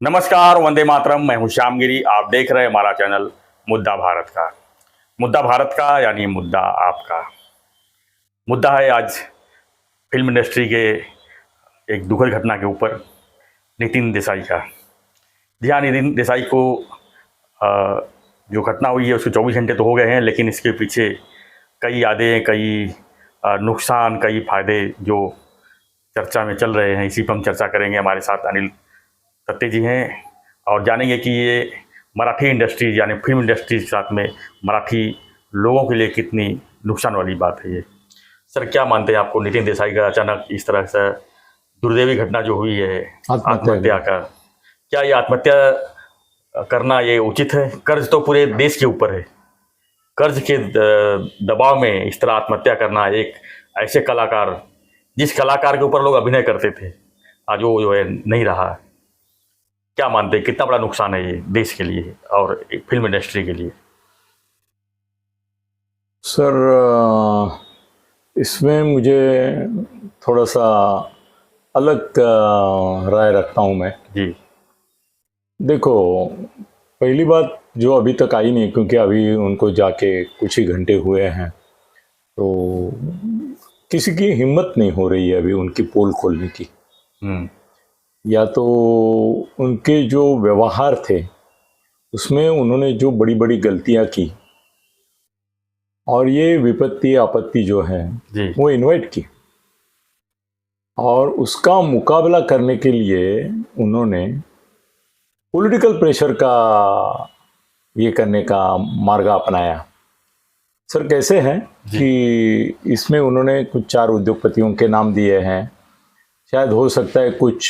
नमस्कार, वंदे मातरम। मैं हूं श्यामगिरी। आप देख रहे हैं हमारा चैनल मुद्दा भारत का। मुद्दा भारत का यानी मुद्दा आपका। मुद्दा है आज फिल्म इंडस्ट्री के एक दुखद घटना के ऊपर, नितिन देसाई का। जी हाँ, नितिन देसाई को जो घटना हुई है उसके 24 घंटे तो हो गए हैं, लेकिन इसके पीछे कई यादें, कई नुकसान, कई फायदे जो चर्चा में चल रहे हैं, इसी पर हम चर्चा करेंगे। हमारे साथ अनिल सत्ते जी हैं और जानेंगे कि ये मराठी इंडस्ट्री यानी फिल्म इंडस्ट्री के साथ में मराठी लोगों के लिए कितनी नुकसान वाली बात है ये। सर, क्या मानते हैं आपको नितिन देसाई का अचानक इस तरह से दुर्दैवी घटना जो हुई है आत्महत्या का, क्या ये आत्महत्या करना ये उचित है? कर्ज तो पूरे देश के ऊपर है। कर्ज के दबाव में इस तरह आत्महत्या करना, एक ऐसे कलाकार, जिस कलाकार के ऊपर लोग अभिनय करते थे, आज वो जो है नहीं रहा। क्या मानते हैं कितना बड़ा नुकसान है ये देश के लिए और फिल्म इंडस्ट्री के लिए? सर, इसमें मुझे थोड़ा सा अलग राय रखता हूँ मैं। जी, देखो, पहली बात जो अभी तक आई नहीं, क्योंकि अभी उनको जाके कुछ ही घंटे हुए हैं, तो किसी की हिम्मत नहीं हो रही है अभी उनकी पोल खोलने की। या तो उनके जो व्यवहार थे उसमें उन्होंने जो बड़ी बड़ी गलतियां की और ये विपत्ति आपत्ति जो है वो इन्वाइट की, और उसका मुकाबला करने के लिए उन्होंने पॉलिटिकल प्रेशर का ये करने का मार्ग अपनाया। सर, कैसे है कि इसमें उन्होंने कुछ 4 उद्योगपतियों के नाम दिए हैं। शायद हो सकता है कुछ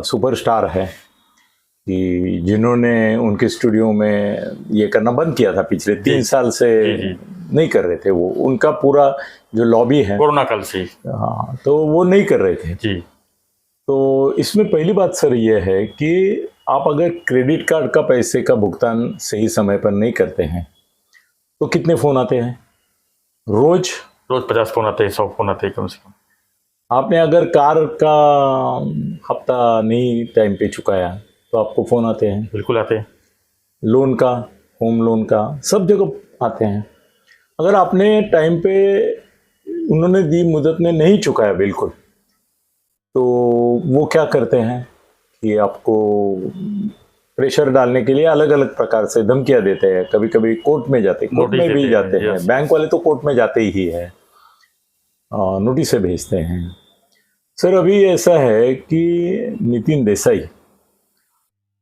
सुपरस्टार है कि जिन्होंने उनके स्टूडियो में ये करना बंद किया था, पिछले 3 साल से नहीं कर रहे थे वो। उनका पूरा जो लॉबी है कोरोना काल से, हाँ, तो वो नहीं कर रहे थे जी। तो इसमें पहली बात सर ये है कि आप अगर क्रेडिट कार्ड का पैसे का भुगतान सही समय पर नहीं करते हैं तो कितने फ़ोन आते हैं रोज 50 फोन आते हैं, 100 फोन आते हैं कम से कम। आपने अगर कार का हफ्ता नहीं टाइम पे चुकाया तो आपको फ़ोन आते हैं। बिल्कुल आते हैं। लोन का, होम लोन का, सब जगह आते हैं। अगर आपने टाइम पे उन्होंने दी मुदत में नहीं चुकाया बिल्कुल, तो वो क्या करते हैं कि आपको प्रेशर डालने के लिए अलग अलग प्रकार से धमकियां देते हैं। कभी कभी कोर्ट में जाते हैं, कोर्ट में भी जाते हैं। बैंक वाले तो कोर्ट में जाते ही है, नोटिस भेजते हैं। सर, अभी ऐसा है कि नितिन देसाई,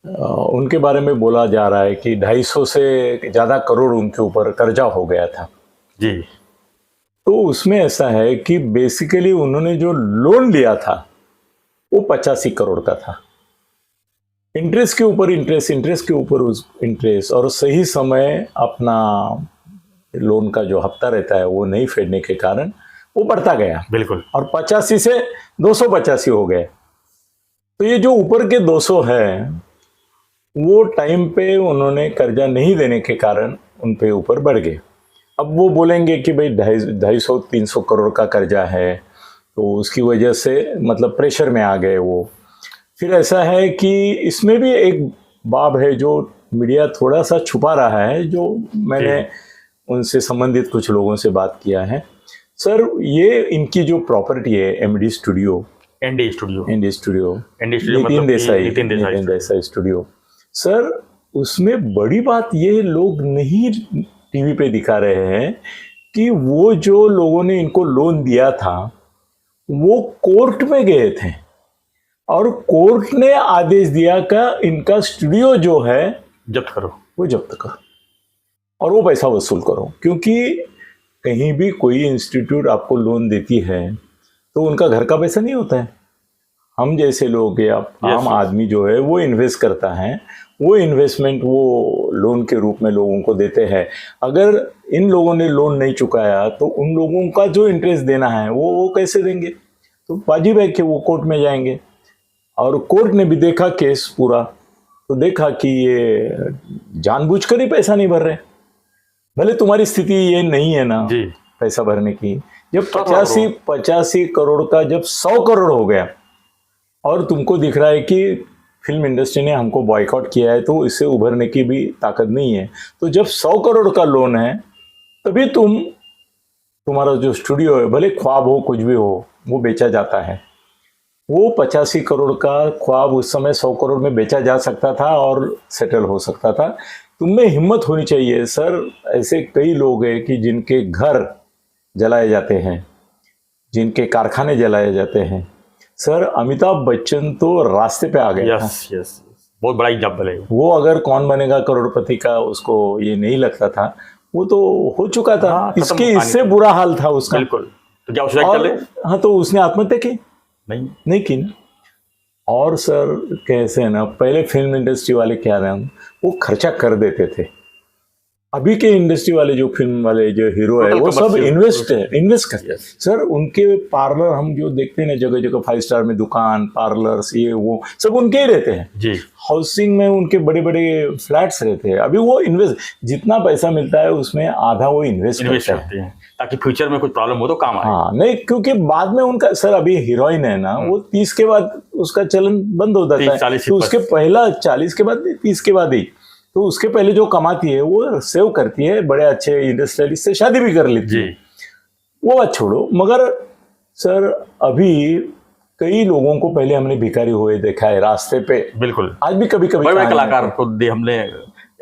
उनके बारे में बोला जा रहा है कि 250 से ज़्यादा करोड़ उनके ऊपर कर्जा हो गया था जी। तो उसमें ऐसा है कि बेसिकली उन्होंने जो लोन लिया था वो 85 करोड़ का था। इंटरेस्ट के ऊपर इंटरेस्ट, इंटरेस्ट के ऊपर इंटरेस्ट, और सही समय अपना लोन का जो हफ्ता रहता है वो नहीं फेडने के कारण वो बढ़ता गया। बिल्कुल। और 85 से 285 हो गए। तो ये जो ऊपर के 200 है वो टाइम पे उन्होंने कर्जा नहीं देने के कारण उन पे ऊपर बढ़ गए। अब वो बोलेंगे कि भाई 250-300 करोड़ का कर्जा है, तो उसकी वजह से मतलब प्रेशर में आ गए वो। फिर ऐसा है कि इसमें भी एक बाब है जो मीडिया थोड़ा सा छुपा रहा है, जो मैंने उनसे संबंधित कुछ लोगों से बात किया है। सर, ये इनकी जो प्रॉपर्टी है MD studio, Nitin Desai studio, sir उसमें बड़ी बात ये लोग नहीं टीवी पे दिखा रहे हैं कि वो जो लोगों ने इनको लोन दिया था वो कोर्ट में गए थे और कोर्ट ने आदेश दिया कि इनका स्टूडियो जो है जब्त करो, वो जब्त करो और वो पैसा वसूल करो। क्योंकि कहीं भी कोई इंस्टीट्यूट आपको लोन देती है तो उनका घर का पैसा नहीं होता है। हम जैसे लोग या आम आदमी जो है वो इन्वेस्ट करता है, वो इन्वेस्टमेंट वो लोन के रूप में लोगों को देते हैं। अगर इन लोगों ने लोन नहीं चुकाया तो उन लोगों का जो इंटरेस्ट देना है वो कैसे देंगे? तो बाजी बैग के वो कोर्ट में जाएंगे। और कोर्ट ने भी देखा केस पूरा, तो देखा कि ये जानबूझकर ही पैसा नहीं भर रहे। भले तुम्हारी स्थिति ये नहीं है ना जी, पैसा भरने की। जब 85 करोड़ का जब 100 करोड़ हो गया और तुमको दिख रहा है कि फिल्म इंडस्ट्री ने हमको बॉयकॉट किया है तो इससे उभरने की भी ताकत नहीं है। तो जब 100 करोड़ का लोन है तभी तुम्हारा जो स्टूडियो है, भले ख्वाब हो कुछ भी हो, वो बेचा जाता है। वो 85 करोड़ का ख्वाब उस समय 100 करोड़ में बेचा जा सकता था और सेटल हो सकता था। तुम में हिम्मत होनी चाहिए सर। ऐसे कई लोग हैं कि जिनके घर जलाए जाते हैं, जिनके कारखाने जलाए जाते हैं। सर अमिताभ बच्चन तो रास्ते पे आ गया था। यस यस, बहुत बड़ा एग्जाम्पल है। वो अगर कौन बनेगा करोड़पति का उसको ये नहीं लगता था, वो तो हो चुका था। हाँ, खत्म इसके कहानी इससे थी। बुरा हाल था उसका। बिल्कुल। तो क्या उसे कर ले? हाँ, तो उसने आत्महत्या की? नहीं की ना। और सर कैसे है ना, पहले फिल्म इंडस्ट्री वाले क्या ना, वो खर्चा कर देते थे। अभी के इंडस्ट्री वाले जो फिल्म वाले जो हीरो है, वो सब इन्वेस्ट करते हैं। सर उनके पार्लर हम जो देखते हैं ना, जगह जगह 5 स्टार में दुकान, पार्लर्स, ये वो सब उनके ही रहते हैं जी। हाउसिंग में उनके बड़े बड़े फ्लैट्स रहते हैं। अभी वो इन्वेस्ट, जितना पैसा मिलता है उसमें आधा वो इन्वेस्ट करते हैं ताकि फ्यूचर में कुछ प्रॉब्लम हो तो काम आए। हाँ, नहीं, क्योंकि बाद में उनका सर, अभी हीरोइन है ना, वो 30 के बाद उसका चलन बंद हो जाता है। तो उसके पहला 40 के बाद 30 के बाद ही, तो उसके पहले जो कमाती है वो सेव करती है, बड़े अच्छे इंडस्ट्रियलिस्ट से शादी भी कर लेती है। वो बात छोड़ो, मगर सर अभी कई लोगों को पहले हमने भिखारी हुए देखा है रास्ते पे। बिल्कुल। आज भी कभी कभी बड़े कलाकार को हमने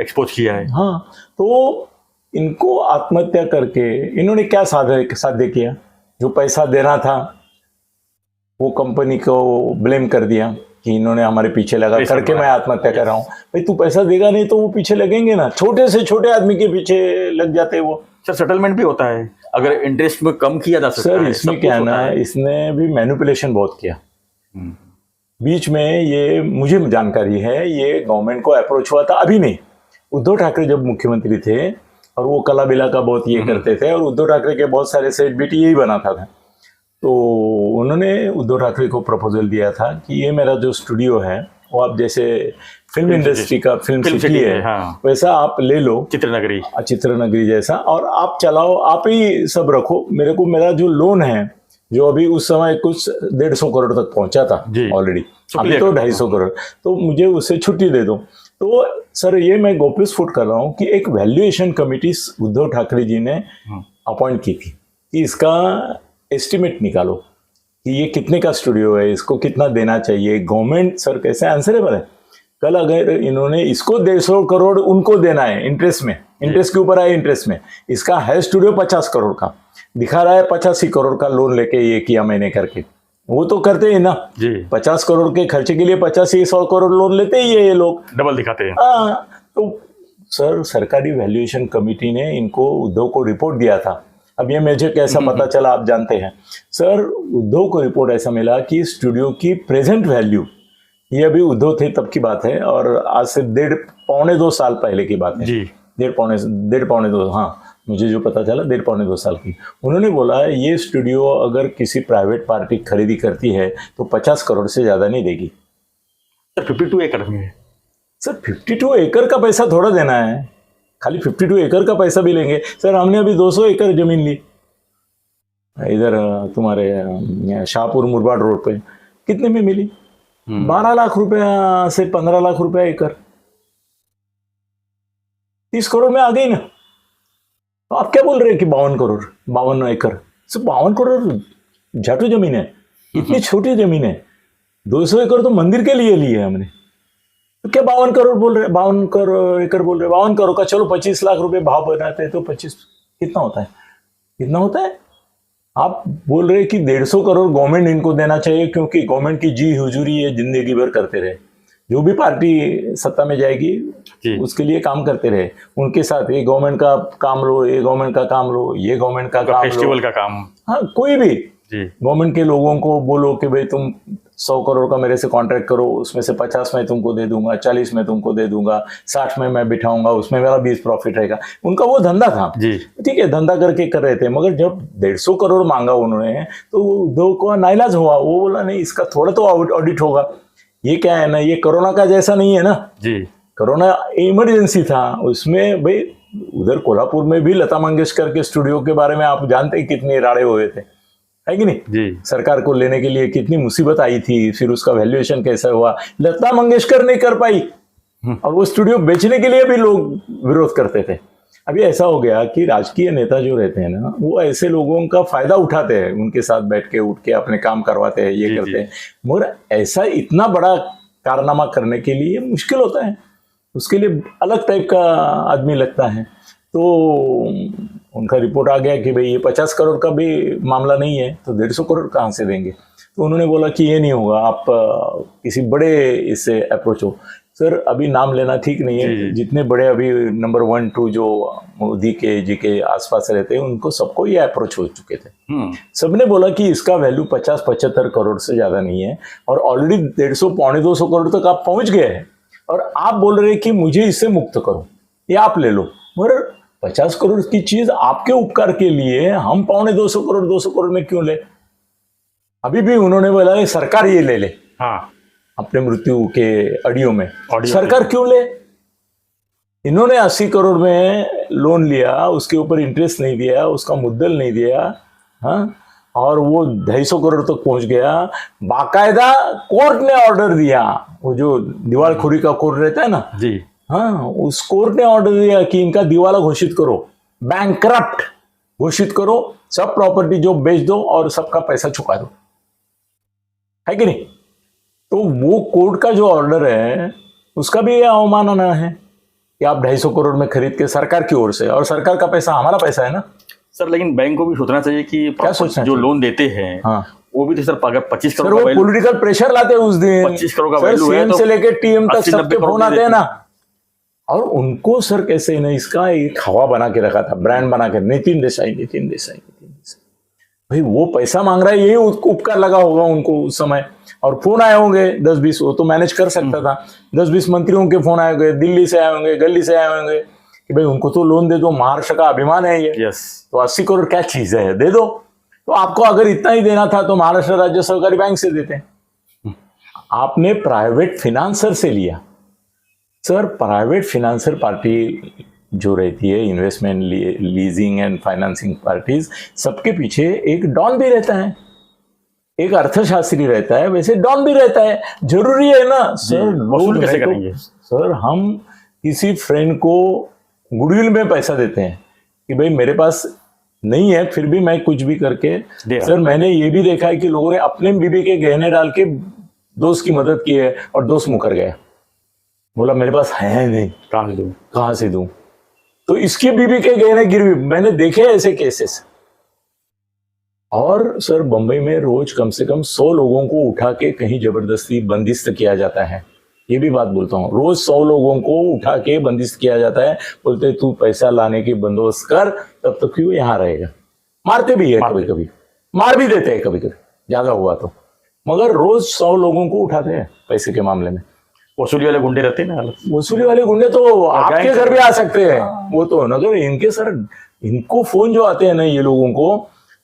एक्सपोज किया है। हाँ, तो इनको आत्महत्या करके इन्होंने क्या साध्य किया? जो पैसा देना था वो कंपनी को ब्लेम कर दिया कि इन्होंने हमारे पीछे लगा करके मैं आत्महत्या कर रहा हूँ। भाई तू पैसा देगा नहीं तो वो पीछे लगेंगे ना, छोटे से छोटे आदमी के पीछे लग जाते वो। सर सेटलमेंट भी होता है अगर इंटरेस्ट में कम किया जा सकता है। सर इसमें क्या है ना, इसने भी मैनिपुलेशन बहुत किया। बीच में ये मुझे जानकारी है, ये गवर्नमेंट को अप्रोच हुआ था, अभी नहीं, उद्धव ठाकरे जब मुख्यमंत्री थे और वो कला बिला का बहुत ये करते थे, और उद्धव ठाकरे के बहुत सारे सेट बीटी यही बनाता था। तो उन्होंने उद्धव ठाकरे को प्रपोजल दिया था कि ये मेरा जो स्टूडियो है वो आप जैसे फिल्म इंडस्ट्री का फिल्म सिटी है, हाँ, वैसा आप ले लो, चित्रनगरी जैसा, और आप चलाओ, आप ही सब रखो। मेरे को मेरा जो लोन है जो अभी उस समय कुछ 150 करोड़ तक पहुंचा था ऑलरेडी, अभी तो 250 करोड़, तो मुझे उससे छुट्टी दे दो। तो सर ये मैं गोप्यस्फोट कर रहा हूँ कि एक वैल्यूएशन कमेटी उद्धव ठाकरे जी ने अपॉइंट की थी कि इसका एस्टिमेट निकालो कि ये कितने का स्टूडियो है, इसको कितना देना चाहिए। गवर्नमेंट सर कैसे आंसरेबल है? कल अगर इन्होंने इसको 150 करोड़ उनको देना है इंटरेस्ट में, इंटरेस्ट के ऊपर आए इंटरेस्ट में, इसका है स्टूडियो 50 करोड़ का, दिखा रहा है 85 करोड़ का लोन लेके ये किया मैंने करके, वो तो करते हैं ना जी। 50 करोड़ के खर्चे के लिए 85-100 करोड़ लोन लेते ही है ये लोग, डबल दिखाते हैं। हाँ, तो सर सरकारी वैल्यूएशन कमेटी ने इनको उद्धव को रिपोर्ट दिया था। अब ये मुझे कैसा पता चला आप जानते हैं सर, उद्धव को रिपोर्ट ऐसा मिला कि स्टूडियो की प्रेजेंट वैल्यू, ये अभी उद्धव थे तब की बात है और आज से 1.5-2 साल पहले की बात है जी, 1.5-2, हाँ मुझे जो पता चला 1.5-2 साल की। उन्होंने बोला ये स्टूडियो अगर किसी प्राइवेट पार्टी खरीदी करती है तो 50 करोड़ से ज़्यादा नहीं देगी। सर 52 एकड़ में है सर, 52 एकड़ का पैसा थोड़ा देना है, खाली 52 एकड़ का पैसा भी लेंगे सर। हमने अभी 200 एकड़ जमीन ली इधर तुम्हारे शाहपुर मुरबाड रोड पे, कितने में मिली? 12 लाख रुपया से 15 लाख रुपया एकड़, 30 करोड़ में आ गई ना। तो आप क्या बोल रहे हैं कि 52 एकड़, सिर्फ 52 करोड़ झाटू जमीन है, इतनी छोटी जमीन है। 200 एकड़ तो मंदिर के लिए लिए हमने, तो क्या 52 करोड़ बोल रहे, 52 एकड़ बोल रहे, 52 करोड़ का चलो 25 लाख रुपए भाव बनाते हैं तो 25 कितना होता है? कितना होता है? आप बोल रहे कि 150 करोड़ गवर्नमेंट इनको देना चाहिए क्योंकि गवर्नमेंट की जी हुजूरी ये जिंदगी भर करते रहे, जो भी पार्टी सत्ता में जाएगी उसके लिए काम करते रहे, उनके साथ ये गवर्नमेंट का काम लो, ये गवर्नमेंट का काम लो, ये गवर्नमेंट का काम, फेस्टिवल का काम, हाँ कोई भी गवर्नमेंट के लोगों को बोलो कि भाई तुम 100 करोड़ का मेरे से कॉन्ट्रैक्ट करो, उसमें से 50 मैं तुमको दे दूंगा, 40 में तुमको दे दूंगा, 60 में मैं बिठाऊंगा, उसमें मेरा 20 प्रॉफिट रहेगा। उनका वो धंधा था जी, ठीक है, धंधा करके कर रहे थे। मगर जब 150 करोड़ मांगा उन्होंने तो उद्धव को नाइलाज हुआ, वो बोला नहीं इसका थोड़ा तो ऑडिट होगा। ये क्या है ना, ये कोरोना का जैसा नहीं है ना जी, कोरोना इमरजेंसी था, उसमें भाई उधर कोल्हापुर में भी लता मंगेशकर के स्टूडियो के बारे में आप जानते हैं कितने राड़े हुए थे, है कि नहीं? जी सरकार को लेने के लिए कितनी मुसीबत आई थी, फिर उसका वैल्यूएशन कैसा हुआ, लता मंगेशकर नहीं कर पाई और वो स्टूडियो बेचने के लिए भी लोग विरोध करते थे। अभी ऐसा हो गया कि राजकीय नेता जो रहते हैं ना, वो ऐसे लोगों का फायदा उठाते हैं, उनके साथ बैठ के उठ के अपने काम करवाते हैं, ये करते हैं। मगर ऐसा इतना बड़ा कारनामा करने के लिए मुश्किल होता है, उसके लिए अलग टाइप का आदमी लगता है। तो उनका रिपोर्ट आ गया कि भाई ये 50 करोड़ का भी मामला नहीं है, तो 150 करोड़ कहाँ से देंगे? तो उन्होंने बोला कि ये नहीं होगा, आप किसी बड़े इससे अप्रोच हो। सर अभी नाम लेना ठीक नहीं है, जितने बड़े अभी नंबर 1 2 जो मोदी के जी के आसपास रहते हैं, उनको सबको ये अप्रोच हो चुके थे। सबने बोला कि इसका वैल्यू 50-75 करोड़ से ज्यादा नहीं है, और ऑलरेडी 150 पौने 200 करोड़ तक आप पहुंच गए हैं, और आप बोल रहे हैं कि मुझे इससे मुक्त करो, ये आप ले लो। मगर 50 करोड़ की चीज आपके उपकार के लिए हम पौने 200 करोड़ 200 करोड़ में क्यों ले? अभी भी उन्होंने बोला सरकार ये ले ले, हाँ, अपने मृत्यु के ऑडियो में सरकार क्यों ले? इन्होंने 80 करोड़ में लोन लिया, उसके ऊपर इंटरेस्ट नहीं दिया, उसका मुद्दल नहीं दिया, हाँ, और वो 250 करोड़ तक पहुंच गया। बाकायदा कोर्ट ने ऑर्डर दिया, वो जो दिवालखोरी का कोर्ट रहता है ना जी, हाँ, उस कोर्ट ने ऑर्डर दिया कि इनका दिवाला घोषित करो, बैंकक्रप्ट घोषित करो, सब प्रॉपर्टी जो बेच दो और सबका पैसा चुका दो, है कि नहीं? तो वो कोर्ट का जो ऑर्डर है उसका भी यह अवमानना है कि आप 250 करोड़ में खरीद के, सरकार की ओर से, और सरकार का पैसा हमारा पैसा है ना सर। लेकिन बैंक को भी सोचना चाहिए कि क्या सोचना जो चाहिए? लोन देते हैं, हाँ, वो भी तो सर अगर 25 सर करोड़ वो का वैल्यू, पॉलिटिकल प्रेशर लाते हैं उस दिन, 25 करोड़ का सर वैल्यू है सीएम तो से लेके टीएम तक 80-90 सबके करोड़ फोन दे आते हैं देते ना। और उनको सर कैसे ना इसका एक हवा बना के रखा था, ब्रांड बना के, नितिन देसाई नितिन देसाई नितिन देसाई। भाई वो पैसा मांग रहा है, यही उपकार लगा होगा उनको उस समय, और फोन आए होंगे 10-20, वो तो मैनेज कर सकता था। 10-20 मंत्रियों के फोन आए होंगे, दिल्ली से आए होंगे, गली से आए होंगे कि भाई उनको तो लोन दे दो, महाराष्ट्र का अभिमान है ये, यस, तो 80 करोड़ क्या चीज है, दे दो। तो आपको अगर इतना ही देना था तो महाराष्ट्र राज्य सहकारी बैंक से देते। आपने प्राइवेट फिनांसर से लिया। सर प्राइवेट फिनांसर पार्टी जो रहती है, investment leasing and financing parties, सबके पीछे एक डॉन भी रहता है, एक अर्थशास्त्री रहता है, वैसे डॉन भी रहता है। जरूरी है ना सर, वसूल कैसे करेंगे? सर हम किसी फ्रेंड को गुडविल में पैसा देते हैं कि भाई मेरे पास नहीं है, फिर भी मैं कुछ भी करके, सर मैंने ये भी देखा है कि लोगों ने अपने बीबी के गहने डाल के दोस्त की मदद की है, और दोस्त मुकर गया, बोला मेरे पास है नहीं, कहां से दूं? तो इसकी बीबी के गहने गिरवी, मैंने देखे ऐसे केसेस। और सर बंबई में रोज कम से कम 100 लोगों को उठा के कहीं जबरदस्ती बंदिस्त किया जाता है। ये भी बात बोलता हूँ, रोज 100 लोगों को उठा के बंदिस्त किया जाता है, बोलते तू पैसा लाने की बंदोबस्त कर, तब तक क्यों यहाँ रहेगा। मारते भी है, कभी कभी मार भी देते हैं, कभी कभी ज्यादा हुआ तो, मगर रोज 100 लोगों को उठाते हैं पैसे के मामले में। वसूली वाले गुंडे रहते हैं ना, वसूली वाले गुंडे तो आपके घर भी आ सकते हैं, वो तो नगर इनके सर, इनको फोन जो आते हैं ना ये लोगों को,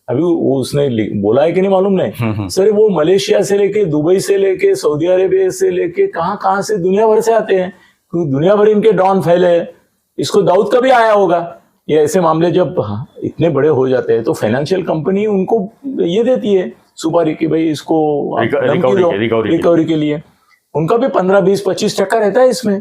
अभी वो उसने बोला है कि नहीं मालूम नहीं सर, वो मलेशिया से लेके, दुबई से लेके, सऊदी अरेबिया से लेके, कहां से, दुनिया भर से आते हैं, क्योंकि दुनिया भर इनके डॉन फैले। इसको दाऊद का भी आया होगा। ये ऐसे मामले जब इतने बड़े हो जाते हैं तो फाइनेंशियल कंपनी उनको ये देती है सुपारी की भाई इसको रिकवरी के लिए, उनका भी 15-20-25% रहता है इसमें।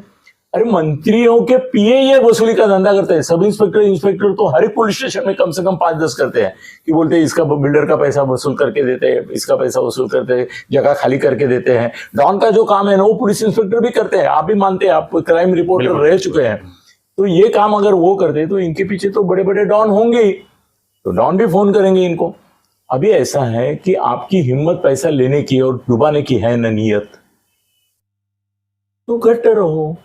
अरे मंत्रियों के पीए ये वसूली का धंधा करते हैं, सब इंस्पेक्टर तो हर एक पुलिस स्टेशन में कम से कम 5-10 करते हैं कि बोलते हैं इसका बिल्डर का पैसा वसूल करके देते हैं, इसका पैसा वसूल करते हैं, जगह खाली करके देते हैं। डॉन का जो काम है ना वो पुलिस इंस्पेक्टर भी करते हैं, आप भी मानते हैं, आप क्राइम रिपोर्टर रह चुके हैं। तो ये काम अगर वो करते तो इनके पीछे तो बड़े बड़े डॉन होंगे, तो डॉन भी फोन करेंगे इनको। अभी ऐसा है कि आपकी हिम्मत पैसा लेने की और डुबाने की है न नीयत, तो घट रहो,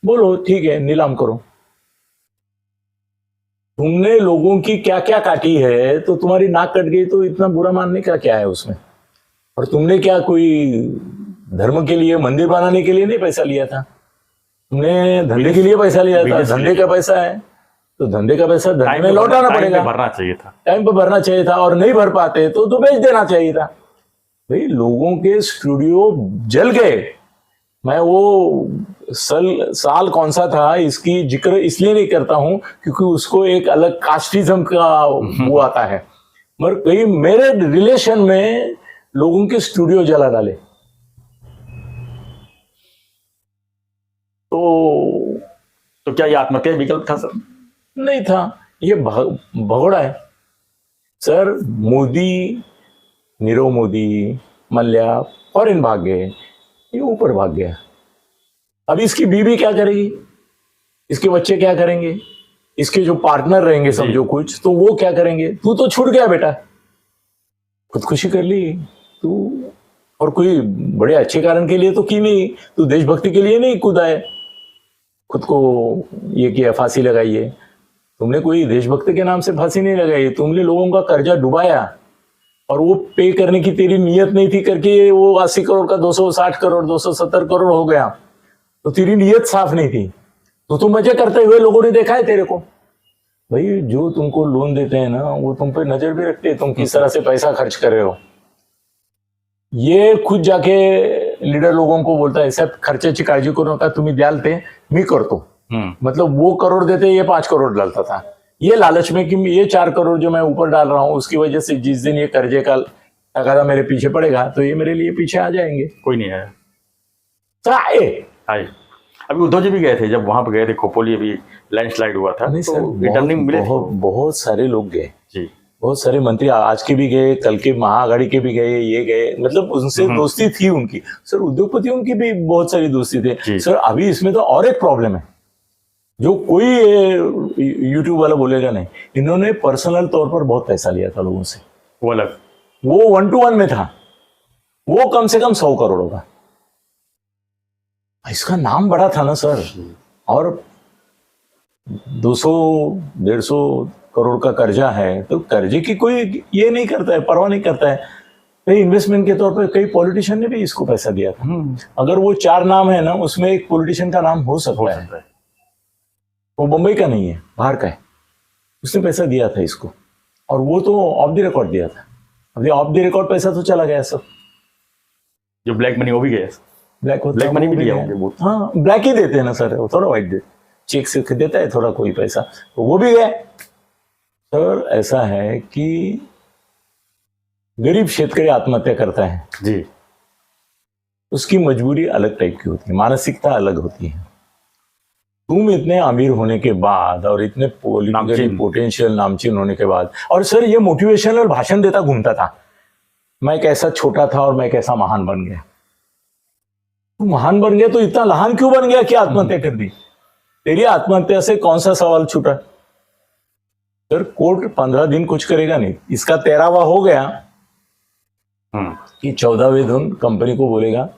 बोलो ठीक है नीलाम करो। तुमने लोगों की क्या क्या काटी है, तो तुम्हारी नाक कट गई तो इतना बुरा मानने का क्या है उसमें? और तुमने क्या कोई धर्म के लिए, मंदिर बनाने के लिए नहीं पैसा लिया था, तुमने धंधे के लिए पैसा लिया था। धंधे का पैसा है तो धंधे का पैसा धंधे में लौटाना पड़ेगा, भरना चाहिए था, टाइम पे भरना चाहिए था, और नहीं भर पाते तो बेच देना चाहिए था। भाई लोगों के स्टूडियो जल गए। मैं वो साल कौन सा था इसकी जिक्र इसलिए नहीं करता हूं क्योंकि उसको एक अलग कास्टिज्म का वो आता है, मगर कई मेरे रिलेशन में लोगों के स्टूडियो जला डाले। तो क्या ये आत्महत्या विकल्प था सर? नहीं था, ये भगोड़ा है सर। मोदी, नीरव मोदी, मल्ल्या फॉरेन भाग गए, ये ऊपर भाग गया। अब इसकी बीवी क्या करेगी, इसके बच्चे क्या करेंगे, इसके जो पार्टनर रहेंगे समझो कुछ, तो वो क्या करेंगे। तू तो छूट गया बेटा, खुदकुशी कर ली तू, और कोई बड़े अच्छे कारण के लिए तो की नहीं, तू देशभक्ति के लिए नहीं कूदा है, खुद को ये किया, फांसी लगाई है। तुमने कोई देशभक्ति के नाम से फांसी नहीं लगाई, तुमने लोगों का कर्जा डुबाया, और वो पे करने की तेरी नियत नहीं थी करके वो 80 करोड़ का 260 करोड़ 270 करोड़ हो गया, तो तेरी नियत साफ नहीं थी, तो तुम मजे करते हुए लोगों ने देखा है तेरे को। भाई जो तुमको लोन देते हैं ना, वो तुम पे नजर भी रखते हैं, तुम किस तरह से पैसा खर्च कर रहे हो। ये खुद जाके लीडर लोगों को बोलता है, साहब खर्चाची काळजी करू नका, तुम्ही द्याल ते मी करतो। मतलब वो करोड़ देते, ये 5 करोड़ डालता था, ये लालच में कि ये 4 करोड़ जो मैं ऊपर डाल रहा हूं, उसकी वजह से जिस दिन ये कर्जे का तकाजा मेरे पीछे पड़ेगा तो ये मेरे लिए पीछे आ जाएंगे। कोई नहीं आया। तो आए अभी उद्धव जी भी गए थे, जब वहां पे गए थे खोपोली, अभी लैंडस्लाइड हुआ था, नहीं तो सर, रिटर्निंग मिले बहुत सारे लोग गए जी, बहुत सारे मंत्री आज के भी गए, कल के महाआघाड़ी के भी गए, ये गए, मतलब उनसे दोस्ती थी उनकी। सर उद्योगपतियों की भी बहुत सारी दोस्ती थी सर। अभी इसमें तो और एक प्रॉब्लम है, जो कोई यूट्यूब वाला बोलेगा नहीं, इन्होंने पर्सनल तौर पर बहुत पैसा लिया था लोगों से। वो अलग, वो 1-to-1 में था, वो कम से कम 100 करोड़ होगा। इसका नाम बड़ा था ना सर, और 200-150 करोड़ का कर्जा है, तो कर्जे की कोई ये नहीं करता है, परवाह नहीं करता है। कई इन्वेस्टमेंट के तौर पर कई पॉलिटिशियन ने भी इसको पैसा दिया था। अगर वो 4 नाम है ना, उसमें एक पॉलिटिशियन का नाम हो सकता है। वो मुंबई का नहीं है, बाहर का है, उसने पैसा दिया था इसको, और वो तो ऑफ द रिकॉर्ड दिया था। अभी ऑफ द रिकॉर्ड पैसा तो चला गया सब, जो ब्लैक मनी वो भी गया, ब्लैक मनी भी दिया होंगे बहुत। हाँ, ब्लैक ही देते हैं ना सर, थोड़ा व्हाइट दे, चेक से देता है थोड़ा कोई पैसा, तो वो भी गए सर। ऐसा है कि गरीब शेतकरी आत्महत्या करता है जी, उसकी मजबूरी अलग टाइप की होती है, मानसिकता अलग होती है। तुम इतने अमीर होने के बाद और इतने पॉलिटिकली पोटेंशियल नामचीन होने के बाद, और सर ये मोटिवेशनल भाषण देता घूमता था, मैं कैसा छोटा था और मैं कैसा महान बन गया। तू महान बन गया तो इतना लहान क्यों बन गया कि आत्महत्या कर दी? तेरी आत्महत्या से कौन सा सवाल छूटा? सर कोर्ट 15 दिन कुछ करेगा नहीं, इसका 13वां हो गया कि 14वें दिन कंपनी को बोलेगा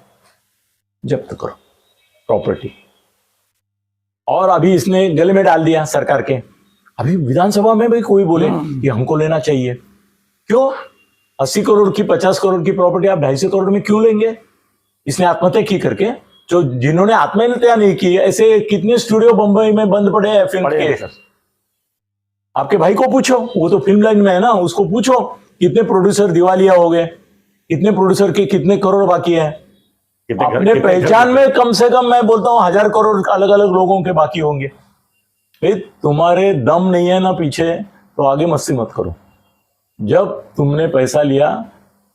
जब्त करो प्रॉपर्टी, और अभी इसने गले में डाल दिया सरकार के। अभी विधानसभा में भी कोई बोले कि हमको लेना चाहिए, क्यों? 80 करोड़ की 50 करोड़ की प्रॉपर्टी आप 250 करोड़ में क्यों लेंगे? इसने आत्महत्या की करके, जो जिन्होंने आत्महत्या नहीं की, ऐसे कितने स्टूडियो बंबई में बंद पड़े हैं फिल्म के। आपके भाई को पूछो, वो तो फिल्म लाइन में है ना, उसको पूछो कितने प्रोड्यूसर दिवालिया हो गए, कितने प्रोड्यूसर के कितने करोड़ बाकी है। अपने पहचान में कम से कम मैं बोलता हूं 1000 करोड़ अलग अलग लोगों के बाकी होंगे। भाई तुम्हारे दम नहीं है ना पीछे, तो आगे मस्ती मत करो। जब तुमने पैसा लिया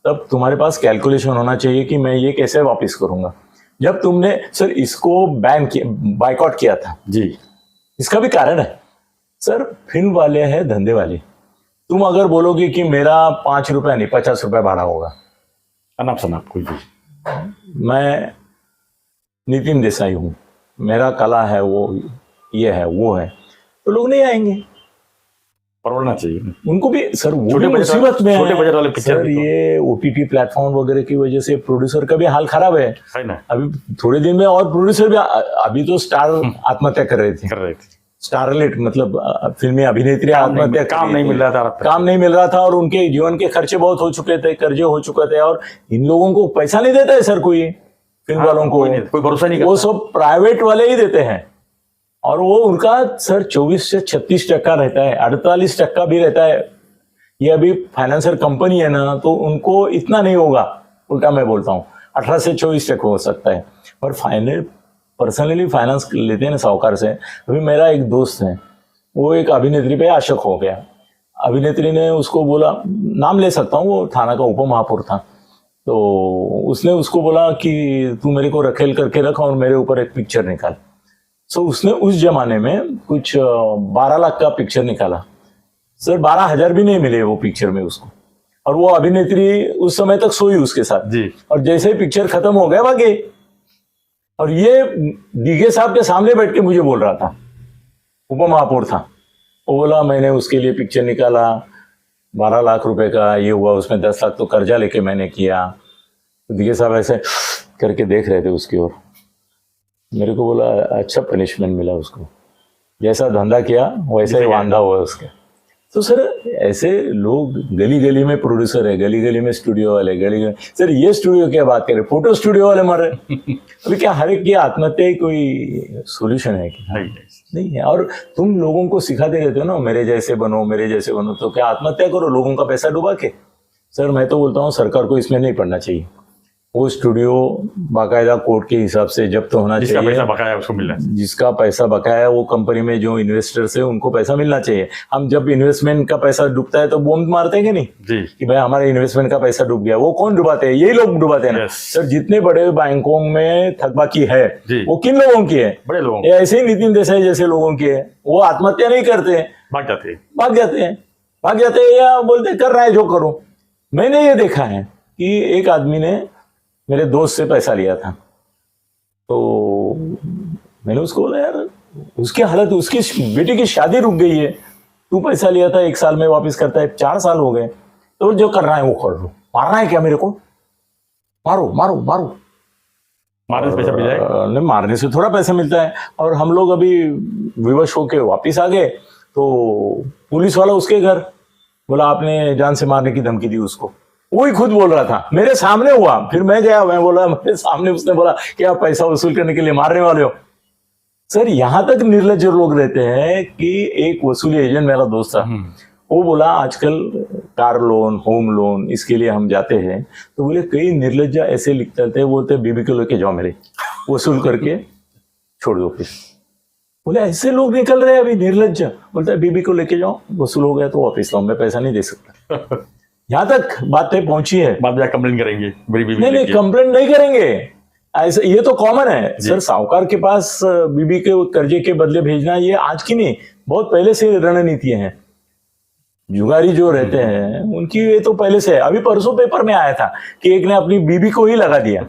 तब तुम्हारे पास कैलकुलेशन होना चाहिए कि मैं ये कैसे वापस करूंगा। जब तुमने सर इसको बैन किया, बाइकआउट किया था जी, इसका भी कारण है सर। फिल्म वाले हैं धंधे वाले, तुम अगर बोलोगे कि मेरा 5 रुपया नहीं 50 रुपया भाड़ा होगा, अनाप शनाप कोई भी, मैं नितिन देसाई हूं, मेरा कला है, वो ये है वो है, तो लोग नहीं आएंगे। परवड़ना चाहिए उनको भी सर, वो भी मुसीबत में छोटे बजट वाले पिक्चर सर। ये ओटीटी प्लेटफॉर्म वगैरह की वजह से प्रोड्यूसर का भी हाल खराब है ना। अभी थोड़े दिन में और प्रोड्यूसर भी, अभी तो स्टार आत्महत्या कर रहे थे स्टारलेट, मतलब फिल्मी अभिनेत्री आत्महत्या, काम नहीं मिल रहा था और उनके जीवन के खर्चे बहुत हो चुके थे, कर्जे हो चुके थे, और इन लोगों को पैसा नहीं देता है सर कोई, फिल्म वालों को कोई भरोसा नहीं, वो सब प्राइवेट वाले ही देते हैं, और वो उनका सर 24 से 36% रहता है, 48% भी रहता है। ये अभी फाइनेंसर कंपनी है ना, तो उनको इतना नहीं होगा, उल्टा मैं बोलता हूँ 18 से 24% हो सकता है। और पर्सनली फाइनेंस लेते हैं ना साहूकार से। अभी मेरा एक दोस्त है, वो एक अभिनेत्री पे आशिक हो गया, अभिनेत्री ने उसको बोला, नाम ले सकता हूँ, वो थाना का उप महापौर था, तो उसने उसको बोला कि तू मेरे को रखेल करके रखा और मेरे ऊपर एक पिक्चर निकाल। सो उसने उस जमाने में कुछ 12 लाख का पिक्चर निकाला सर, 12,000 भी नहीं मिले वो पिक्चर में उसको। और वो अभिनेत्री उस समय तक सोई उसके साथ जी। और जैसे ही पिक्चर खत्म हो गया भागे। और ये डीगे साहब के सामने बैठ के मुझे बोल रहा था, उप महापौर था, वो बोला मैंने उसके लिए पिक्चर निकाला, 12 लाख रुपए का ये हुआ, उसमें 10 लाख तो कर्जा लेके मैंने किया। तो डीगे साहब ऐसे करके देख रहे थे उसकी ओर। मेरे को बोला अच्छा पनिशमेंट मिला उसको, जैसा धंधा किया वैसा ही वांधा हुआ उसका। तो सर ऐसे लोग गली गली में प्रोड्यूसर है, गली गली में स्टूडियो वाले, गली गली सर ये स्टूडियो क्या बात करें, फोटो स्टूडियो वाले मर रहे। अभी क्या हर एक की आत्महत्या ही कोई सोल्यूशन है कि नहीं है। और तुम लोगों को सिखाते रहते हो ना, मेरे जैसे बनो मेरे जैसे बनो, तो क्या आत्महत्या करो लोगों का पैसा डुबा के। सर मैं तो बोलता हूँ सरकार को इसमें नहीं पड़ना चाहिए, वो स्टूडियो बाकायदा कोर्ट के हिसाब से जब्त होना चाहिए, पैसा बकाया उसको मिलना चाहिए, जिसका पैसा बकाया है वो कंपनी में जो इन्वेस्टर्स है उनको पैसा मिलना चाहिए। हम जब इन्वेस्टमेंट का पैसा डूबता है तो बॉम्ब मारते हैं कि नहीं जी कि भाई हमारे इन्वेस्टमेंट का पैसा डूब गया। वो कौन डुबाते हैं? यही लोग डुबाते हैं ना। सर जितने बड़े बैंकों में थकबाकी है वो किन लोगों की है? बड़े लोगों, ऐसे ही नितिन देसाई जैसे लोगों की है। वो आत्महत्या नहीं करते, भाग जाते भाग जाते हैं या बोलते कर रहा है जो करो। मैंने ये देखा है कि एक आदमी ने मेरे दोस्त से पैसा लिया था, तो मैंने उसको बोला यार उसकी हालत, उसकी बेटी की शादी रुक गई है, तू पैसा लिया था 1 साल में वापस करता है, 4 साल हो गए, तो जो कर रहा है वो कर लो। मारना है क्या मेरे को? मारो मारो मारो। मारने से पैसा मिल जाएगा? नहीं, मारने से थोड़ा पैसा मिलता है। और हम लोग अभी विवश होके वापिस आ गए तो पुलिस वाला उसके घर बोला आपने जान से मारने की धमकी दी उसको। वही खुद बोल रहा था, मेरे सामने हुआ। फिर मैं गया, मैं बोला मेरे सामने, उसने बोला कि आप पैसा वसूल करने के लिए मारने वाले हो। सर यहां तक निर्लज्ज लोग रहते हैं कि एक वसूली एजेंट मेरा दोस्त था, वो बोला आजकल कार लोन, होम लोन, इसके लिए हम जाते हैं, तो बोले कई निर्लज्ज ऐसे लिखते थे, बोलते बीबी को लेके जाओ मेरे, वसूल करके छोड़ दो। फिर बोले ऐसे लोग निकल रहे हैं अभी निर्लज्ज। बोलता है बीबी को लेके जाओ, वसूल हो गया तो वापिस लाओ, मैं पैसा नहीं दे सकता। यहाँ तक बातें पहुंची है। बाद में कंप्लेन करेंगे, नहीं कंप्लेंट नहीं करेंगे, ऐसा ये तो कॉमन है सर। साहूकार के पास बीबी के कर्जे के बदले भेजना ये आज की नहीं, बहुत पहले से रणनीति है। जुगारी जो रहते हैं उनकी ये तो पहले से है। अभी परसों पेपर में आया था कि एक ने अपनी बीबी को ही लगा दिया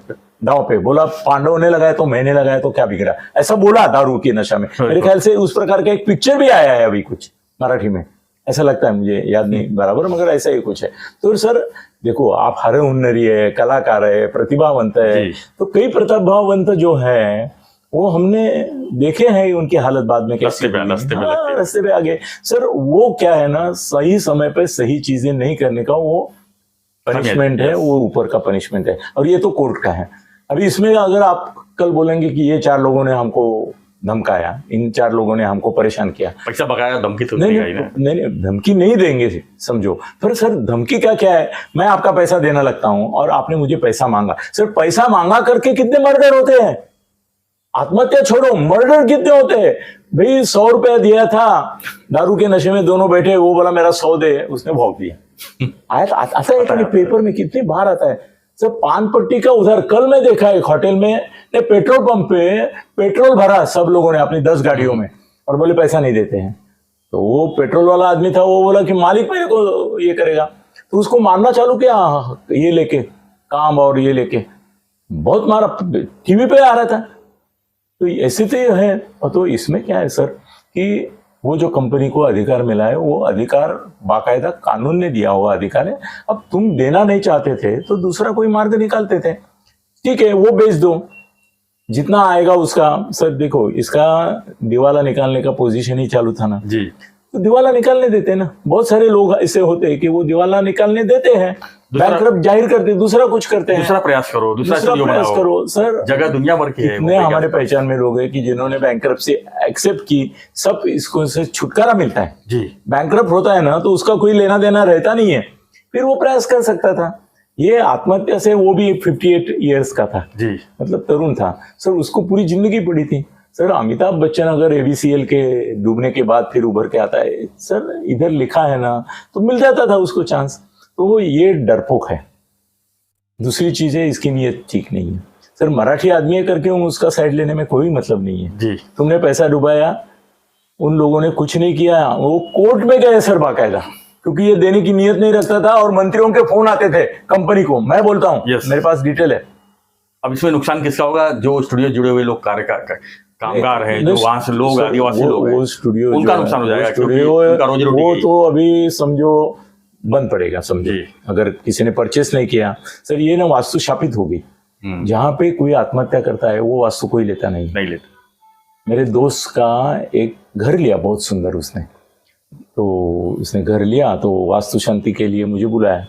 दांव पे, बोला पांडव ने लगाया तो मैंने लगाया तो क्या बिगड़ा, ऐसा बोला दारू की नशा में। मेरे ख्याल से उस प्रकार का एक पिक्चर भी आया है अभी कुछ मराठी में, ऐसा लगता है, मुझे याद नहीं बराबर, मगर ऐसा ही कुछ है। तो सर देखो आप हरे हुन्नरी है, कलाकार है, प्रतिभावंत है, तो कई प्रतिभावंत जो है वो हमने देखे हैं उनकी हालत बाद में कैसी, रास्ते पे आगे। सर वो क्या है ना, सही समय पे सही चीजें नहीं करने का वो पनिशमेंट है, वो ऊपर का पनिशमेंट है, और ये तो कोर्ट का है। अभी इसमें अगर आप कल बोलेंगे कि ये 4 लोगों ने हमको धमकाया, इन 4 लोगों ने हमको परेशान किया, पैसा बकाया, धमकी तो नहीं धमकी नहीं देंगे समझो। फिर सर धमकी का क्या है, मैं आपका पैसा देना लगता हूं और आपने मुझे पैसा मांगा। सर पैसा मांगा करके कितने मर्डर होते हैं? आत्महत्या छोड़ो, मर्डर कितने होते हैं भाई। 100 रुपया दिया था, दारू के नशे में दोनों बैठे, वो बोला मेरा 100 दे, उसने भौंक दिया। आता है पेपर में, कितनी बार आता है सर। पान पट्टी का उधर कल मैं देखा एक होटल में, पेट्रोल पंप पे पेट्रोल भरा सब लोगों ने अपनी 10 गाड़ियों में, और बोले पैसा नहीं देते हैं। तो वो पेट्रोल वाला आदमी था, वो बोला कि मालिक मेरे को ये करेगा, तो उसको मारना चालू किया, ये लेके काम और ये लेके बहुत मारा, टीवी पे आ रहा था। तो ऐसे तो ये है। तो इसमें क्या है सर कि वो जो कंपनी को अधिकार मिला है, वो अधिकार बाकायदा कानून ने दिया हुआ अधिकार है। अब तुम देना नहीं चाहते थे तो दूसरा कोई मार्ग निकालते थे, ठीक है वो बेच दो, जितना आएगा उसका। सर देखो इसका दिवाला निकालने का पोजीशन ही चालू था ना जी, तो दिवाला निकालने देते ना। बहुत सारे लोग ऐसे होते हैं कि वो दिवाला निकालने देते हैं, बैंकरप्ट जाहिर करते, दूसरा कुछ करते हैं, दूसरा प्रयास करो, दूसरा प्रयास करो। सर जगह दुनिया भर की है, इतने हमारे पहचान में लोग हैं कि जिन्होंने बैंकरप्सी एक्सेप्ट की, सब इसको से छुटकारा मिलता है जी। बैंकरप्ट होता है ना तो उसका कोई लेना देना रहता नहीं है, फिर वो प्रयास कर सकता था। ये आत्महत्या से, वो भी 58 ईयर्स का था जी, मतलब तरुण था सर, उसको पूरी जिंदगी पड़ी थी। सर अमिताभ बच्चन अगर एबीसीएल के डूबने के बाद फिर उभर के आता है, सर इधर लिखा है ना, तो मिल जाता था उसको चांस। तो ये डरपोक है। दूसरी चीज है, इसकी नीयत ठीक नहीं है। सर मराठी आदमी है करके उसका साइड लेने में कोई मतलब नहीं है जी। तुमने पैसा डुबाया, उन लोगों ने कुछ नहीं किया, वो कोर्ट में गए सर बाकायदा, क्योंकि ये देने की नीयत नहीं रखता था और मंत्रियों के फोन आते थे कंपनी को। मैं बोलता हूँ, मेरे पास डिटेल है। अब इसमें नुकसान किसका होगा? जो स्टूडियो जुड़े हुए लोग कामगार हैं, जो वहां से लोग आदिवासी लोग हैं, वो स्टूडियो उनका नुकसान हो जाएगा, क्योंकि उनका रोजी रोटी वो तो अभी समझो बंद पड़ेगा, समझो अगर किसी ने परचेस नहीं किया। सर ये ना वास्तु शापित होगी। जहां पे कोई आत्महत्या करता है वो वास्तु कोई लेता नहीं लेता। मेरे दोस्त का एक घर लिया बहुत सुंदर उसने, तो उसने घर लिया तो वास्तु शांति के लिए मुझे बुलाया।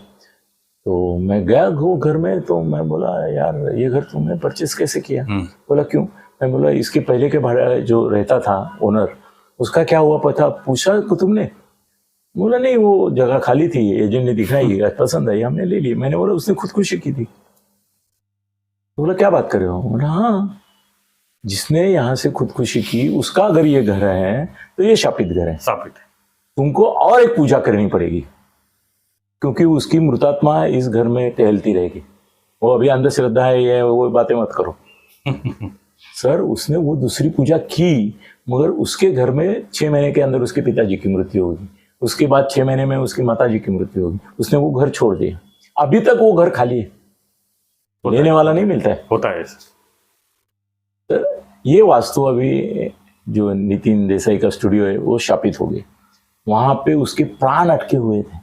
तो मैं गया वो घर में, तो मैं बोला यार ये घर तुमने परचेस कैसे किया? बोला क्यों? मैं बोला इसके पहले के भाड़ा जो रहता था ओनर, उसका क्या हुआ पता पूछा तो तुमने? बोला नहीं, वो जगह खाली थी, एजेंट ने दिखाई, पसंद आई, हमने ले ली। मैंने बोला उसने खुदकुशी की थी। बोला क्या बात कर रहे हो? बोला हाँ, जिसने यहाँ से खुदकुशी की उसका अगर ये घर है तो ये शापित घर है। शापित है। तुमको और एक पूजा करनी पड़ेगी, क्योंकि उसकी मृतात्मा इस घर में टहलती रहेगी। वो अभी अंधश्रद्धा है, ये वो बातें मत करो। सर उसने वो दूसरी पूजा की, मगर उसके घर में 6 महीने के अंदर उसके पिताजी की मृत्यु होगी, उसके बाद 6 महीने में उसकी माताजी की मृत्यु होगी। उसने वो घर छोड़ दिया, अभी तक वो घर खाली है, लेने वाला नहीं मिलता है। होता है सर। ये वास्तु अभी जो नितिन देसाई का स्टूडियो है वो शापित हो गया। वहां पे उसके प्राण अटके हुए थे।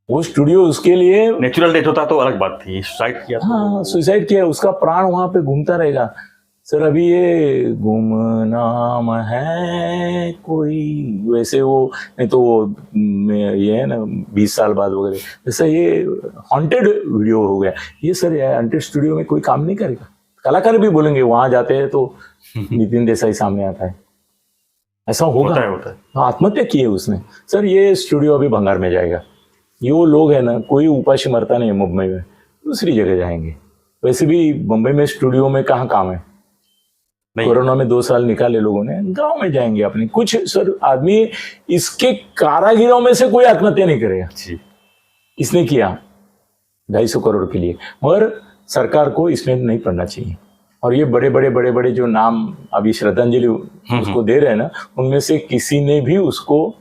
वो स्टूडियो उसके लिए नेचुरल डेथ होता तो अलग बात थी, सुसाइड किया। हाँ सुसाइड किया, उसका प्राण वहां पे घूमता रहेगा। सर अभी ये गुमनाम है कोई, वैसे वो नहीं तो वो ये है ना 20 साल बाद वगैरह, जैसा ये हॉन्टेड वीडियो हो गया ये। सर हॉन्टेड स्टूडियो में कोई काम नहीं करेगा। कलाकार भी बोलेंगे वहां जाते हैं तो नितिन देसाई सामने आता है, ऐसा होगा। होता है। आत्महत्या की है उसने। सर ये स्टूडियो अभी भंगार में जाएगा। ये वो लोग है ना, कोई उपाशी मरता नहीं है मुंबई में, दूसरी जगह जाएंगे। वैसे भी मुंबई में स्टूडियो में कहाँ काम है? कोरोना में 2 साल निकाले लोगों ने, गांव में जाएंगे अपनी। कुछ सर आदमी इसके कारागिरों में से कोई आत्महत्या नहीं करेगा। इसने किया 250 करोड़ के लिए, मगर सरकार को इसमें नहीं पड़ना चाहिए। और ये बड़े बड़े जो नाम अभी श्रद्धांजलि उसको दे रहे हैं ना, उनमें से किसी ने भी उसको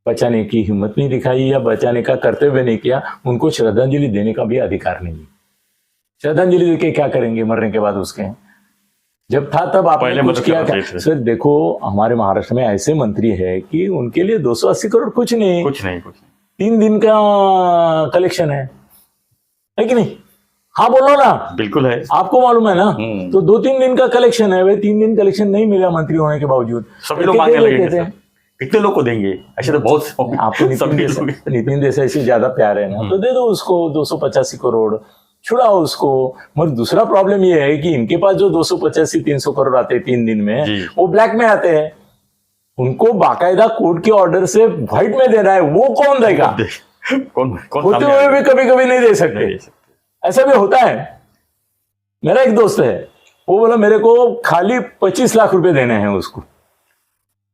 बचाने की हिम्मत नहीं दिखाई या बचाने का कर्तव्य नहीं किया। उनको श्रद्धांजलि देने का भी अधिकार नहीं है। श्रद्धांजलि देके क्या करेंगे मरने के बाद उसके? जब था तब आपने कुछ किया था? सर देखो हमारे महाराष्ट्र में ऐसे मंत्री है कि उनके लिए 280 करोड़ कुछ नहीं। 3 दिन का कलेक्शन है कि नहीं? हाँ बोलो ना। बिल्कुल है, आपको मालूम है ना। तो 2-3 दिन का कलेक्शन है, वे 3 दिन कलेक्शन नहीं मिला मंत्री होने के बावजूद। सभी लोग मांगने लगे थे। कितने लोग को देंगे? ऐसे तो बहुत आपको नितिन देसाई से ज्यादा प्यार है ना, तो दे दो उसको 285 करोड़, छुड़ाओ उसको। मगर दूसरा प्रॉब्लम ये है कि इनके पास जो 285-300 करोड़ आते हैं 3 दिन में, वो ब्लैक में आते हैं। उनको बाकायदा कोर्ट के ऑर्डर से व्हाइट में देना है, वो कौन देगा? कौन होते हुए भी कभी नहीं दे सकते। ऐसा भी होता है। मेरा एक दोस्त है, वो बोला मेरे को खाली 25 लाख रुपए देने हैं उसको।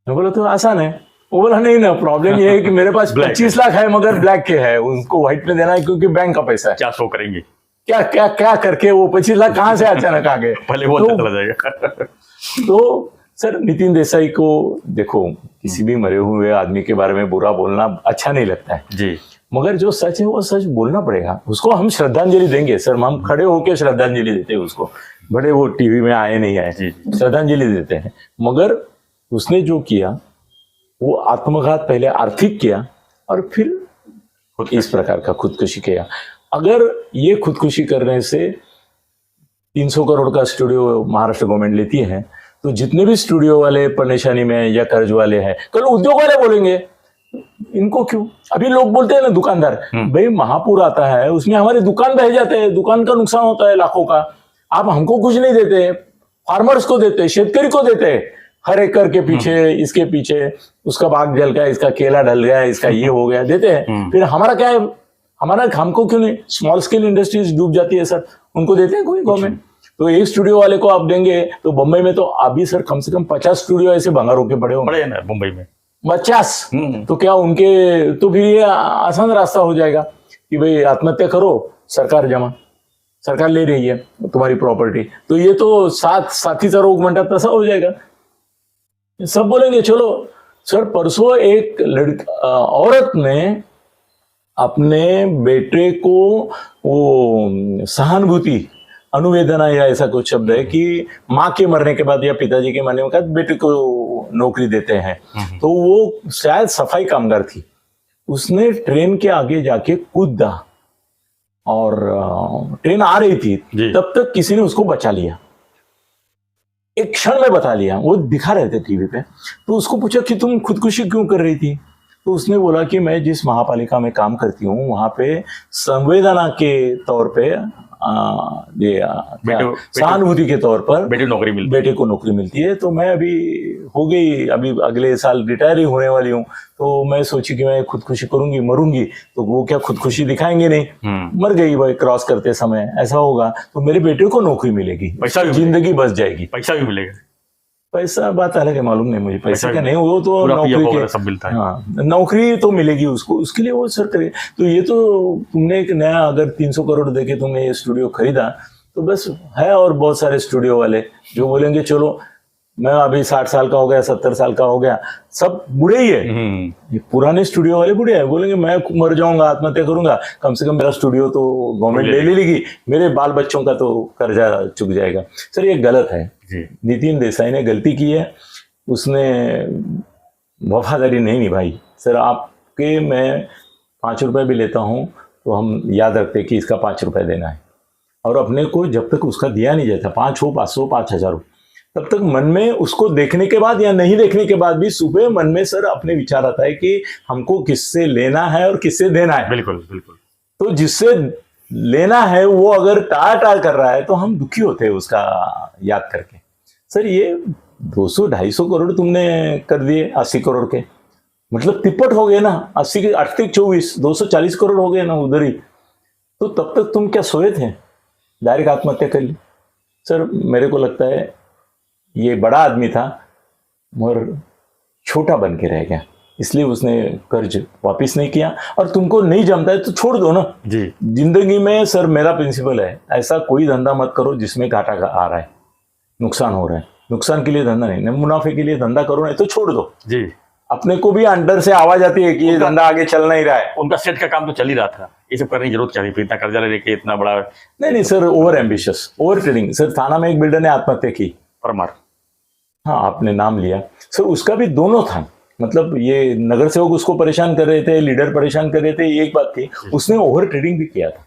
मैं बोला तो आसान है। वो बोला नहीं ना, प्रॉब्लम ये है कि मेरे पास 25 लाख है मगर ब्लैक के है, उनको व्हाइट में देना है क्योंकि बैंक का पैसा है। क्या शो करेंगे? क्या करके वो 25 लाख कहां से अचानक आ गए? पहले वो चला जाएगा। तो सर नितिन देसाई को देखो, किसी भी मरे हुए आदमी के बारे में बुरा बोलना अच्छा नहीं लगता है जी, मगर जो सच है वो सच बोलना पड़ेगा। उसको हम श्रद्धांजलि देंगे सर, हम खड़े होकर श्रद्धांजलि देते हैं उसको। बड़े वो टीवी में आए नहीं आए, श्रद्धांजलि देते हैं। मगर उसने जो किया वो आत्मघात पहले आर्थिक किया और फिर इस प्रकार का खुदकुशी किया। अगर ये खुदकुशी करने से 300 करोड़ का स्टूडियो महाराष्ट्र गवर्नमेंट लेती है, तो जितने भी स्टूडियो वाले परेशानी में या कर्ज वाले हैं, कल उद्योग वाले बोलेंगे इनको क्यों? अभी लोग बोलते हैं ना दुकानदार, भाई महापुर आता है उसमें हमारे दुकान बह जाते हैं, दुकान का नुकसान होता है लाखों का, आप हमको कुछ नहीं देते, फार्मर्स को देते, शेतकरी को देते, हर एकड़ के पीछे, इसके पीछे उसका बाग जल गया, इसका केला ढल गया, इसका ये हो गया, देते हैं। फिर हमारा क्या है? हमारा हमको क्यों नहीं? स्मॉल स्केल इंडस्ट्रीज डूब जाती है सर, उनको देते हैं कोई गवर्नमेंट? तो एक स्टूडियो वाले को आप देंगे तो बम्बई में तो अभी सर कम से कम 50 स्टूडियो ऐसे भंगारों के पड़े होंगे। बड़े हैं ना मुंबई में 50। तो क्या उनके तो फिर ये आसान रास्ता हो जाएगा कि भाई आत्महत्या करो, सरकार ले रही है तुम्हारी प्रॉपर्टी, तो ये तो साथीचा रोग म्हणतात तसा हो जाएगा। सब बोलेंगे चलो। सर परसों एक औरत ने अपने बेटे को वो सहानुभूति अनुवेदना या ऐसा कुछ शब्द है कि माँ के मरने के बाद या पिताजी के मरने के बाद बेटे को नौकरी देते हैं, तो वो शायद सफाई कामगार थी, उसने ट्रेन के आगे जाके कूदा और ट्रेन आ रही थी, तब तक किसी ने उसको बचा लिया, एक क्षण में बता लिया। वो दिखा रहे थे टीवी पे, तो उसको पूछा कि तुम खुदकुशी क्यों कर रही थी, तो उसने बोला कि मैं जिस महापालिका में काम करती हूँ वहां पे संवेदना के तौर पे सहानुभूति के तौर पर बेटे को नौकरी मिलती है, तो मैं अभी अगले साल रिटायर ही होने वाली हूँ, तो मैं सोची कि मैं खुदकुशी करूंगी, मरूंगी, तो वो क्या खुदकुशी दिखाएंगे नहीं, मर गई भाई क्रॉस करते समय, ऐसा होगा तो मेरे बेटे को नौकरी मिलेगी, पैसा जिंदगी बच जाएगी, पैसा भी मिलेगा। पैसा बात अलग है, मालूम नहीं मुझे पैसा क्या नहीं, वो तो नौकरी के सब मिलता है। हाँ, नौकरी तो मिलेगी उसको, उसके लिए वो सर करे। तो ये तो तुमने एक नया अगर 300 करोड़ देके तुमने ये स्टूडियो खरीदा तो बस है, और बहुत सारे स्टूडियो वाले जो बोलेंगे चलो मैं अभी 60 साल का हो गया, 70 साल का हो गया, सब बुढ़े ही है, ये पुराने स्टूडियो वाले बुढ़े हैं, बोलेंगे मैं मर जाऊंगा, आत्महत्या करूंगा, कम से कम मेरा स्टूडियो तो गवर्नमेंट ले लेगी, मेरे बाल बच्चों का तो कर्जा चुक जाएगा। सर ये गलत है। नितिन देसाई ने गलती की है, उसने वफादारी नहीं निभाई। सर आपके मैं 5 रुपए भी लेता हूँ तो हम याद रखते कि इसका 5 रुपए देना है, और अपने को जब तक उसका दिया नहीं जाता, 5 हो 500 5000 हो, तब तक मन में उसको देखने के बाद या नहीं देखने के बाद भी सुबह मन में सर अपने विचार आता है कि हमको किससे लेना है और किससे देना है। बिल्कुल बिल्कुल। तो जिससे लेना है वो अगर टाल कर रहा है तो हम दुखी होते हैं उसका याद करके। सर ये 200-250 करोड़ तुमने कर दिए 80 करोड़ के, मतलब तिप्पट हो गए ना, 80 के 8 24 240 करोड़ हो गए ना उधर ही। तो तब तक तुम क्या सोए थे, डायरेक्ट आत्महत्या कर ली। सर मेरे को लगता है ये बड़ा आदमी था मगर छोटा बन के रह गया, इसलिए उसने कर्ज वापस नहीं किया। और तुमको नहीं जमता है तो छोड़ दो ना जी। जिंदगी में सर मेरा प्रिंसिपल है, ऐसा कोई धंधा मत करो जिसमें घाटा आ रहा है, नुकसान हो रहा है, नुकसान के लिए धंधा नहीं, मुनाफे के लिए धंधा करो, नहीं तो छोड़ दो जी। अपने को भी अंडर से आवाज आती है कि ये धंधा आगे चल नहीं रहा है। उनका सेट का काम तो चल ही रहा था, ये सब करने की जरूरत क्या थी, इतना कर्जा लेके इतना बड़ा। नहीं sir, over ambitious, over trading. Sir थाना में एक बिल्डर ने आत्महत्या की, परमार, हाँ आपने नाम लिया सर, उसका भी दोनों था, मतलब ये नगर सेवक उसको परेशान कर रहे थे, लीडर परेशान कर रहे थे, एक बात थी, उसने ओवर ट्रेडिंग भी किया था,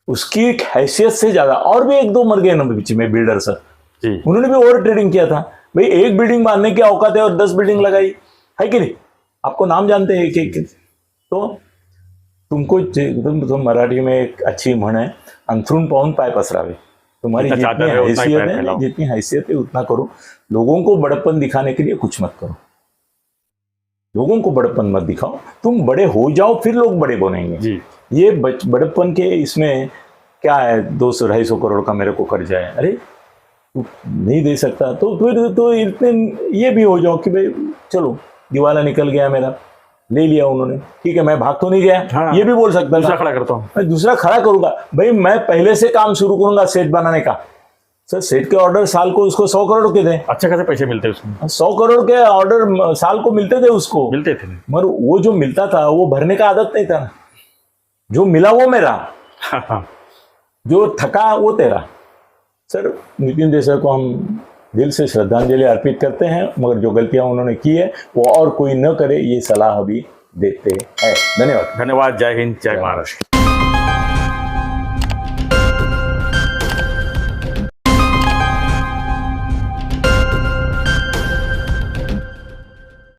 उसकी एक हैसियत से ज्यादा। और भी 1-2 मर गए ना बीच में बिल्डर सर, उन्होंने भी ओवर ट्रेडिंग किया था। भाई एक बिल्डिंग बांधने की औकात है और 10 बिल्डिंग लगाई है कि नहीं, आपको नाम जानते हैं एक। तो तुमको तुम मराठी में एक अच्छी म्हण है, अंथरूण पाहून पाय पसरावे। तुम्हारी जितनी हैसियत है उतना करो, लोगों को बड़प्पन दिखाने के लिए कुछ मत करो, लोगों को बड़प्पन मत दिखाओ, तुम बड़े हो जाओ फिर लोग बड़े बनेंगे। ये बड़प्पन के इसमें क्या है, 200-250 करोड़ का मेरे को कर्जा है, अरे तू नहीं दे सकता तो फिर तो इतने ये भी हो जाओ कि भाई चलो दिवाला निकल गया मेरा, ले लिया उन्होंने, ठीक है मैं भाग तो नहीं गया। हाँ, ये भी बोल सकता, दूसरा खड़ा करता हूँ, मैं दूसरा खड़ा करूंगा। भाई मैं पहले से काम शुरू करूंगा सेट बनाने का। सर सेट के ऑर्डर साल को उसको 100 करोड़ के थे, अच्छे खासे पैसे मिलते उसमें, 100 करोड़ के ऑर्डर साल को मिलते थे उसको, मिलते थे, मगर वो जो मिलता था वो भरने का आदत नहीं था ना, जो मिला वो मेरा, जो थका वो तेरा। सर नितिन देसाई को हम दिल से श्रद्धांजलि अर्पित करते हैं, मगर जो गलतियां उन्होंने की है वो और कोई न करे, ये सलाह अभी देते हैं। धन्यवाद। धन्यवाद। जय हिंद, जय महाराष्ट्र।